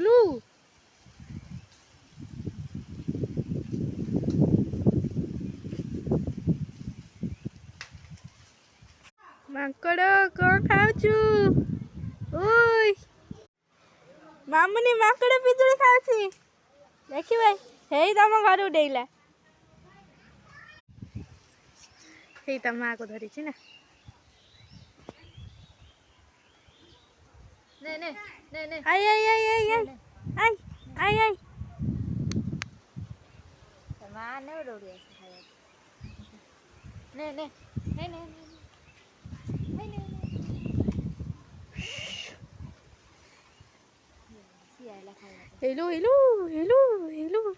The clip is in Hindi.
बोलू माकड़ कौन खाऊ ओय मामुनी माकड़ पिजुड़ी खाऊ देखिए हे तम घर उडेला हे ता माँ को धरी ना ने ने ने ने आई आई आई आई आई आई आई आई माँ ने उड़ोड़ी है ने ने ने ने ने ने हेलो हेलो हेलो हेलो